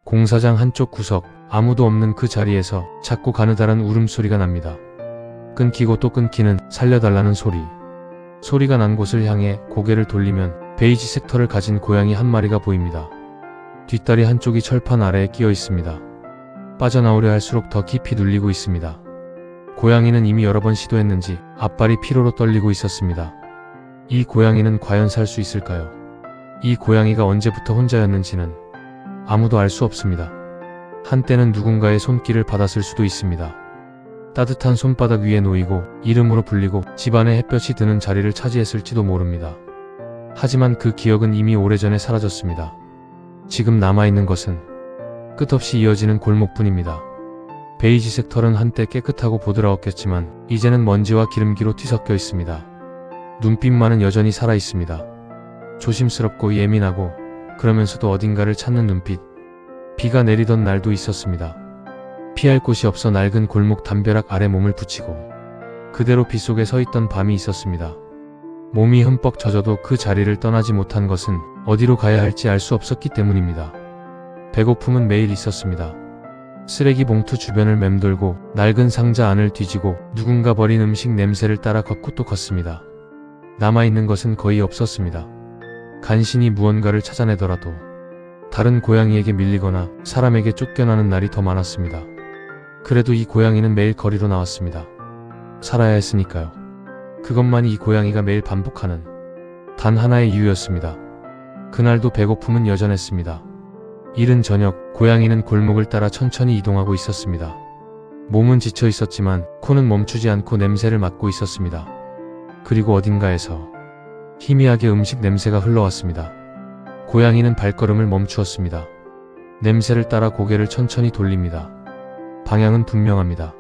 공사장 한쪽 구석, 아무도 없는 그 자리에서 자꾸 가느다란 울음소리가 납니다. 끊기고 또 끊기는 살려달라는 소리. 소리가 난 곳을 향해 고개를 돌리면 베이지 색털을 가진 고양이 한 마리가 보입니다. 뒷다리 한쪽이 철판 아래에 끼어 있습니다. 빠져나오려 할수록 더 깊이 눌리고 있습니다. 고양이는 이미 여러 번 시도했는지 앞발이 피로로 떨리고 있었습니다. 이 고양이는 과연 살 수 있을까요? 이 고양이가 언제부터 혼자였는지는 아무도 알 수 없습니다. 한때는 누군가의 손길을 받았을 수도 있습니다. 따뜻한 손바닥 위에 놓이고 이름으로 불리고 집안에 햇볕이 드는 자리를 차지했을지도 모릅니다. 하지만 그 기억은 이미 오래전에 사라졌습니다. 지금 남아있는 것은 끝없이 이어지는 골목뿐입니다. 베이지색 털은 한때 깨끗하고 보드라웠겠지만 이제는 먼지와 기름기로 뒤섞여 있습니다. 눈빛만은 여전히 살아있습니다. 조심스럽고 예민하고 그러면서도 어딘가를 찾는 눈빛. 비가 내리던 날도 있었습니다. 피할 곳이 없어 낡은 골목 담벼락 아래 몸을 붙이고 그대로 빗속에 서 있던 밤이 있었습니다. 몸이 흠뻑 젖어도 그 자리를 떠나지 못한 것은 어디로 가야 할지 알 수 없었기 때문입니다. 배고픔은 매일 있었습니다. 쓰레기 봉투 주변을 맴돌고 낡은 상자 안을 뒤지고 누군가 버린 음식 냄새를 따라 걷고 또 걷습니다. 남아있는 것은 거의 없었습니다. 간신히 무언가를 찾아내더라도 다른 고양이에게 밀리거나 사람에게 쫓겨나는 날이 더 많았습니다. 그래도 이 고양이는 매일 거리로 나왔습니다. 살아야 했으니까요. 그것만이 이 고양이가 매일 반복하는 단 하나의 이유였습니다. 그날도 배고픔은 여전했습니다. 이른 저녁, 고양이는 골목을 따라 천천히 이동하고 있었습니다. 몸은 지쳐 있었지만 코는 멈추지 않고 냄새를 맡고 있었습니다. 그리고 어딘가에서 희미하게 음식 냄새가 흘러왔습니다. 고양이는 발걸음을 멈추었습니다. 냄새를 따라 고개를 천천히 돌립니다. 방향은 분명합니다.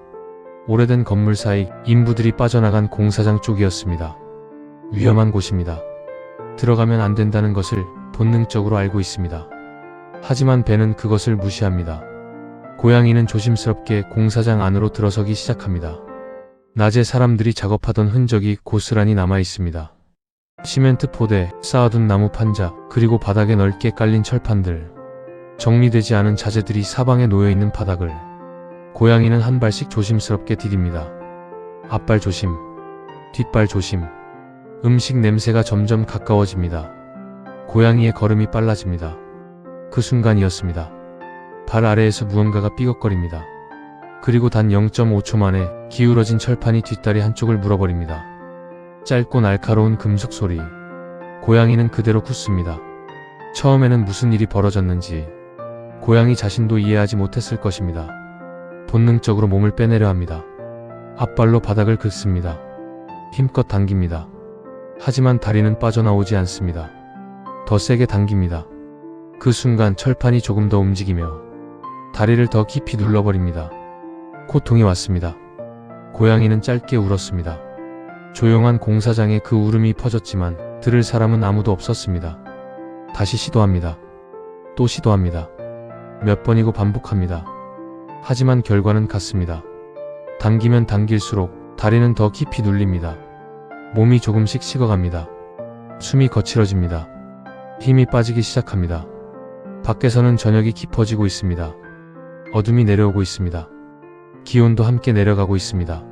오래된 건물 사이 인부들이 빠져나간 공사장 쪽이었습니다. 위험한 곳입니다. 들어가면 안 된다는 것을 본능적으로 알고 있습니다. 하지만 배는 그것을 무시합니다. 고양이는 조심스럽게 공사장 안으로 들어서기 시작합니다. 낮에 사람들이 작업하던 흔적이 고스란히 남아 있습니다. 시멘트 포대, 쌓아둔 나무 판자, 그리고 바닥에 넓게 깔린 철판들. 정리되지 않은 자재들이 사방에 놓여있는 바닥을 고양이는 한 발씩 조심스럽게 디딥니다. 앞발 조심, 뒷발 조심. 음식 냄새가 점점 가까워집니다. 고양이의 걸음이 빨라집니다. 그 순간이었습니다. 발 아래에서 무언가가 삐걱거립니다. 그리고 단 0.5초 만에 기울어진 철판이 뒷다리 한쪽을 물어버립니다. 짧고 날카로운 금속 소리. 고양이는 그대로 굳습니다. 처음에는 무슨 일이 벌어졌는지 고양이 자신도 이해하지 못했을 것입니다. 본능적으로 몸을 빼내려 합니다. 앞발로 바닥을 긁습니다. 힘껏 당깁니다. 하지만 다리는 빠져나오지 않습니다. 더 세게 당깁니다. 그 순간 철판이 조금 더 움직이며 다리를 더 깊이 눌러버립니다. 고통이 왔습니다. 고양이는 짧게 울었습니다. 조용한 공사장에 그 울음이 퍼졌지만 들을 사람은 아무도 없었습니다. 다시 시도합니다. 또 시도합니다. 몇 번이고 반복합니다. 하지만 결과는 같습니다. 당기면 당길수록 다리는 더 깊이 눌립니다. 몸이 조금씩 식어갑니다. 숨이 거칠어집니다. 힘이 빠지기 시작합니다. 밖에서는 저녁이 깊어지고 있습니다. 어둠이 내려오고 있습니다. 기온도 함께 내려가고 있습니다.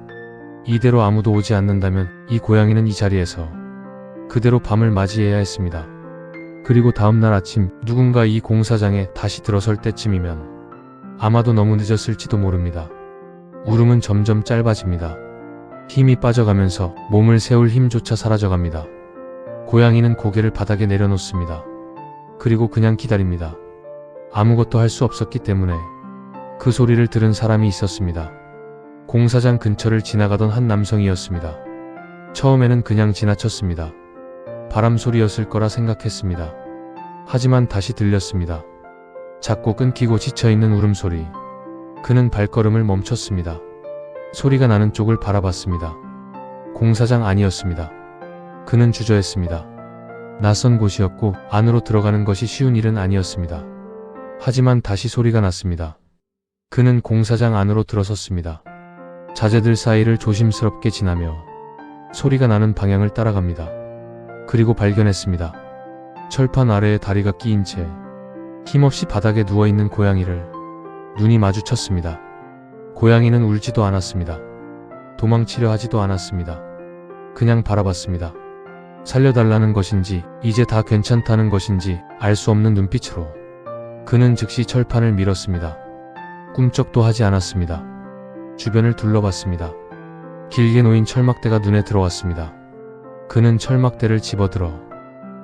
이대로 아무도 오지 않는다면 이 고양이는 이 자리에서 그대로 밤을 맞이해야 했습니다. 그리고 다음날 아침 누군가 이 공사장에 다시 들어설 때쯤이면 아마도 너무 늦었을지도 모릅니다. 울음은 점점 짧아집니다. 힘이 빠져가면서 몸을 세울 힘조차 사라져갑니다. 고양이는 고개를 바닥에 내려놓습니다. 그리고 그냥 기다립니다. 아무것도 할 수 없었기 때문에. 그 소리를 들은 사람이 있었습니다. 공사장 근처를 지나가던 한 남성이었습니다. 처음에는 그냥 지나쳤습니다. 바람 소리였을 거라 생각했습니다. 하지만 다시 들렸습니다. 작고 끊기고 지쳐있는 울음소리. 그는 발걸음을 멈췄습니다. 소리가 나는 쪽을 바라봤습니다. 공사장 안이었습니다. 그는 주저했습니다. 낯선 곳이었고 안으로 들어가는 것이 쉬운 일은 아니었습니다. 하지만 다시 소리가 났습니다. 그는 공사장 안으로 들어섰습니다. 자재들 사이를 조심스럽게 지나며 소리가 나는 방향을 따라갑니다. 그리고 발견했습니다. 철판 아래에 다리가 끼인 채 힘없이 바닥에 누워있는 고양이를 눈이 마주쳤습니다. 고양이는 울지도 않았습니다. 도망치려 하지도 않았습니다. 그냥 바라봤습니다. 살려달라는 것인지 이제 다 괜찮다는 것인지 알 수 없는 눈빛으로 그는 즉시 철판을 밀었습니다. 꿈쩍도 하지 않았습니다. 주변을 둘러봤습니다. 길게 놓인 철막대가 눈에 들어왔습니다. 그는 철막대를 집어들어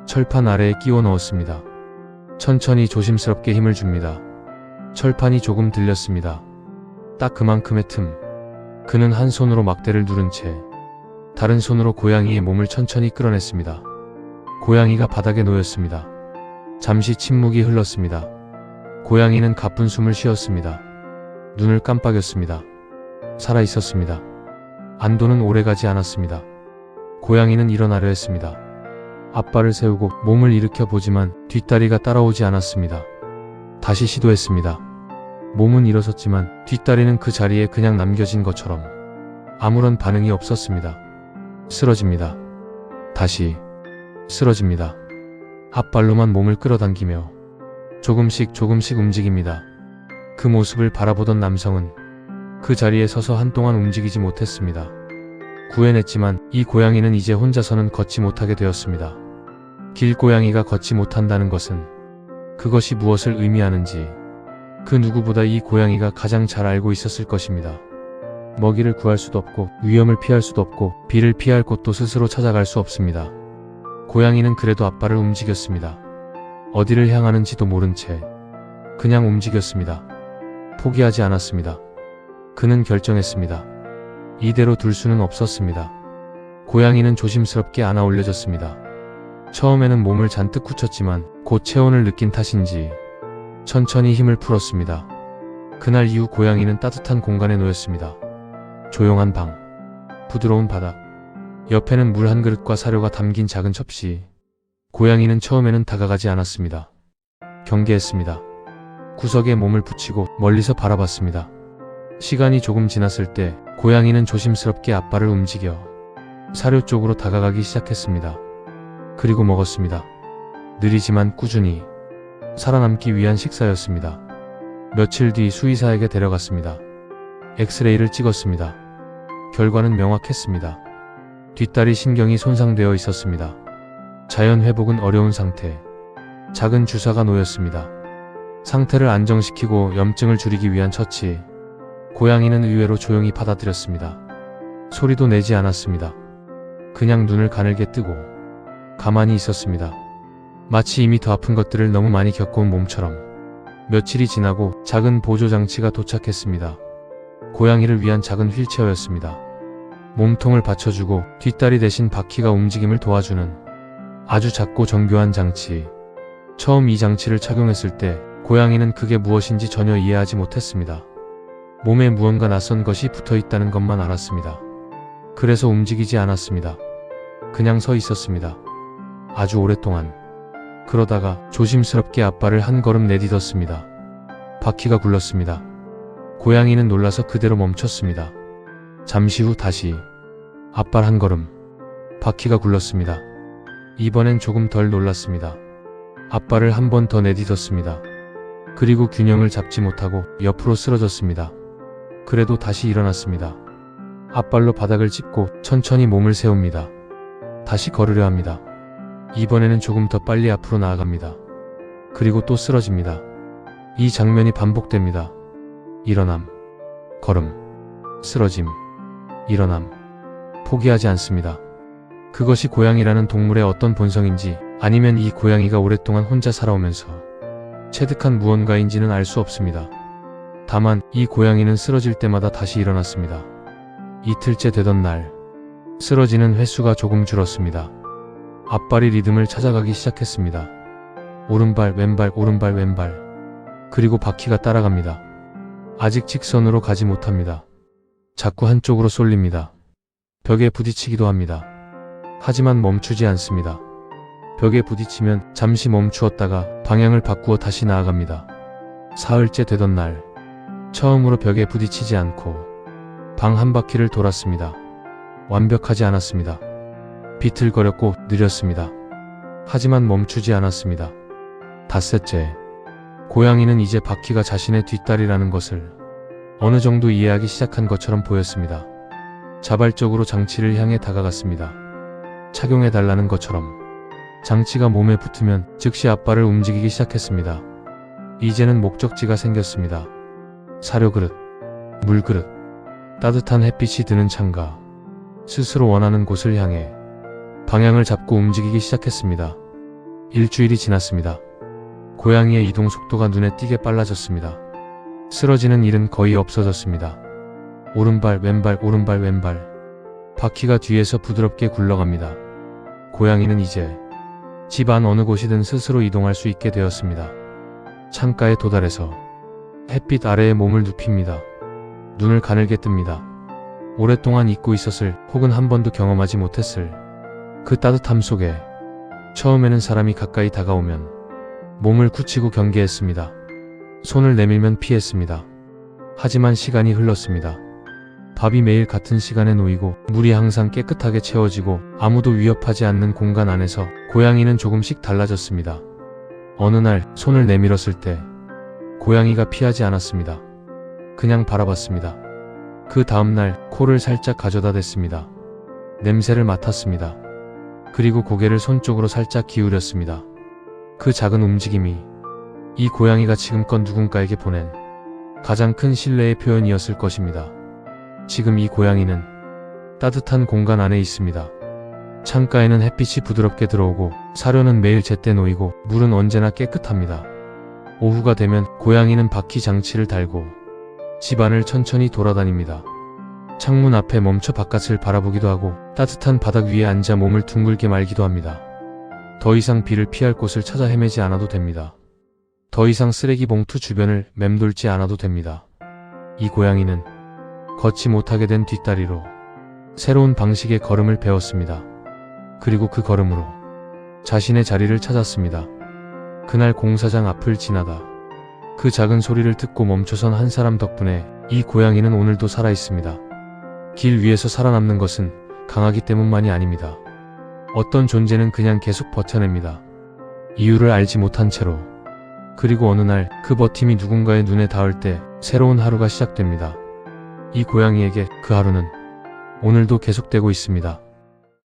철판 아래에 끼워 넣었습니다. 천천히 조심스럽게 힘을 줍니다. 철판이 조금 들렸습니다. 딱 그만큼의 틈. 그는 한 손으로 막대를 누른 채 다른 손으로 고양이의 몸을 천천히 끌어냈습니다. 고양이가 바닥에 놓였습니다. 잠시 침묵이 흘렀습니다. 고양이는 가쁜 숨을 쉬었습니다. 눈을 깜빡였습니다. 살아있었습니다. 안도는 오래가지 않았습니다. 고양이는 일어나려 했습니다. 앞발을 세우고 몸을 일으켜 보지만 뒷다리가 따라오지 않았습니다. 다시 시도했습니다. 몸은 일어섰지만 뒷다리는 그 자리에 그냥 남겨진 것처럼 아무런 반응이 없었습니다. 쓰러집니다. 다시 쓰러집니다. 앞발로만 몸을 끌어당기며 조금씩 움직입니다. 그 모습을 바라보던 남성은 그 자리에 서서 한동안 움직이지 못했습니다. 구해냈지만 이 고양이는 이제 혼자서는 걷지 못하게 되었습니다. 길고양이가 걷지 못한다는 것은 그것이 무엇을 의미하는지 그 누구보다 이 고양이가 가장 잘 알고 있었을 것입니다. 먹이를 구할 수도 없고 위험을 피할 수도 없고 비를 피할 곳도 스스로 찾아갈 수 없습니다. 고양이는 그래도 앞발을 움직였습니다. 어디를 향하는지도 모른 채 그냥 움직였습니다. 포기하지 않았습니다. 그는 결정했습니다. 이대로 둘 수는 없었습니다. 고양이는 조심스럽게 안아 올려졌습니다. 처음에는 몸을 잔뜩 굳혔지만 곧 체온을 느낀 탓인지 천천히 힘을 풀었습니다. 그날 이후 고양이는 따뜻한 공간에 놓였습니다. 조용한 방, 부드러운 바닥, 옆에는 물 한 그릇과 사료가 담긴 작은 접시. 고양이는 처음에는 다가가지 않았습니다. 경계했습니다. 구석에 몸을 붙이고 멀리서 바라봤습니다. 시간이 조금 지났을 때 고양이는 조심스럽게 앞발을 움직여 사료 쪽으로 다가가기 시작했습니다. 그리고 먹었습니다. 느리지만 꾸준히 살아남기 위한 식사였습니다. 며칠 뒤 수의사에게 데려갔습니다. 엑스레이를 찍었습니다. 결과는 명확했습니다. 뒷다리 신경이 손상되어 있었습니다. 자연 회복은 어려운 상태. 작은 주사가 놓였습니다. 상태를 안정시키고 염증을 줄이기 위한 처치. 고양이는 의외로 조용히 받아들였습니다. 소리도 내지 않았습니다. 그냥 눈을 가늘게 뜨고 가만히 있었습니다. 마치 이미 더 아픈 것들을 너무 많이 겪어온 몸처럼. 며칠이 지나고 작은 보조장치가 도착했습니다. 고양이를 위한 작은 휠체어였습니다. 몸통을 받쳐주고 뒷다리 대신 바퀴가 움직임을 도와주는 아주 작고 정교한 장치. 처음 이 장치를 착용했을 때 고양이는 그게 무엇인지 전혀 이해하지 못했습니다. 몸에 무언가 낯선 것이 붙어있다는 것만 알았습니다. 그래서 움직이지 않았습니다. 그냥 서 있었습니다. 아주 오랫동안. 그러다가 조심스럽게 앞발을 한 걸음 내딛었습니다. 바퀴가 굴렀습니다. 고양이는 놀라서 그대로 멈췄습니다. 잠시 후 다시 앞발 한 걸음. 바퀴가 굴렀습니다. 이번엔 조금 덜 놀랐습니다. 앞발을 한 번 더 내딛었습니다. 그리고 균형을 잡지 못하고 옆으로 쓰러졌습니다. 그래도 다시 일어났습니다. 앞발로 바닥을 짚고 천천히 몸을 세웁니다. 다시 걸으려 합니다. 이번에는 조금 더 빨리 앞으로 나아갑니다. 그리고 또 쓰러집니다. 이 장면이 반복됩니다. 일어남, 걸음, 쓰러짐, 일어남. 포기하지 않습니다. 그것이 고양이라는 동물의 어떤 본성인지 아니면 이 고양이가 오랫동안 혼자 살아오면서 체득한 무언가인지는 알 수 없습니다. 다만 이 고양이는 쓰러질 때마다 다시 일어났습니다. 이틀째 되던 날, 쓰러지는 횟수가 조금 줄었습니다. 앞발이 리듬을 찾아가기 시작했습니다. 오른발, 왼발, 오른발, 왼발. 그리고 바퀴가 따라갑니다. 아직 직선으로 가지 못합니다. 자꾸 한쪽으로 쏠립니다. 벽에 부딪히기도 합니다. 하지만 멈추지 않습니다. 벽에 부딪히면 잠시 멈추었다가 방향을 바꾸어 다시 나아갑니다. 사흘째 되던 날, 처음으로 벽에 부딪히지 않고 방 한 바퀴를 돌았습니다. 완벽하지 않았습니다. 비틀거렸고 느렸습니다. 하지만 멈추지 않았습니다. 닷새째, 고양이는 이제 바퀴가 자신의 뒷다리라는 것을 어느 정도 이해하기 시작한 것처럼 보였습니다. 자발적으로 장치를 향해 다가갔습니다. 착용해달라는 것처럼 장치가 몸에 붙으면 즉시 앞발을 움직이기 시작했습니다. 이제는 목적지가 생겼습니다. 사료그릇, 물그릇, 따뜻한 햇빛이 드는 창가, 스스로 원하는 곳을 향해 방향을 잡고 움직이기 시작했습니다. 일주일이 지났습니다. 고양이의 이동 속도가 눈에 띄게 빨라졌습니다. 쓰러지는 일은 거의 없어졌습니다. 오른발, 왼발, 오른발, 왼발. 바퀴가 뒤에서 부드럽게 굴러갑니다. 고양이는 이제 집 안 어느 곳이든 스스로 이동할 수 있게 되었습니다. 창가에 도달해서 햇빛 아래에 몸을 눕힙니다. 눈을 가늘게 뜹니다. 오랫동안 잊고 있었을 혹은 한 번도 경험하지 못했을 그 따뜻함 속에 처음에는 사람이 가까이 다가오면 몸을 굳히고 경계했습니다. 손을 내밀면 피했습니다. 하지만 시간이 흘렀습니다. 밥이 매일 같은 시간에 놓이고 물이 항상 깨끗하게 채워지고 아무도 위협하지 않는 공간 안에서 고양이는 조금씩 달라졌습니다. 어느 날 손을 내밀었을 때 고양이가 피하지 않았습니다. 그냥 바라봤습니다. 그 다음날 코를 살짝 가져다 댔습니다. 냄새를 맡았습니다. 그리고 고개를 손 쪽으로 살짝 기울였습니다. 그 작은 움직임이 이 고양이가 지금껏 누군가에게 보낸 가장 큰 신뢰의 표현이었을 것입니다. 지금 이 고양이는 따뜻한 공간 안에 있습니다. 창가에는 햇빛이 부드럽게 들어오고 사료는 매일 제때 놓이고 물은 언제나 깨끗합니다. 오후가 되면 고양이는 바퀴 장치를 달고 집안을 천천히 돌아다닙니다. 창문 앞에 멈춰 바깥을 바라보기도 하고 따뜻한 바닥 위에 앉아 몸을 둥글게 말기도 합니다. 더 이상 비를 피할 곳을 찾아 헤매지 않아도 됩니다. 더 이상 쓰레기 봉투 주변을 맴돌지 않아도 됩니다. 이 고양이는 걷지 못하게 된 뒷다리로 새로운 방식의 걸음을 배웠습니다. 그리고 그 걸음으로 자신의 자리를 찾았습니다. 그날 공사장 앞을 지나다 그 작은 소리를 듣고 멈춰선 한 사람 덕분에 이 고양이는 오늘도 살아있습니다. 길 위에서 살아남는 것은 강하기 때문만이 아닙니다. 어떤 존재는 그냥 계속 버텨냅니다. 이유를 알지 못한 채로. 그리고 어느 날 그 버팀이 누군가의 눈에 닿을 때 새로운 하루가 시작됩니다. 이 고양이에게 그 하루는 오늘도 계속되고 있습니다.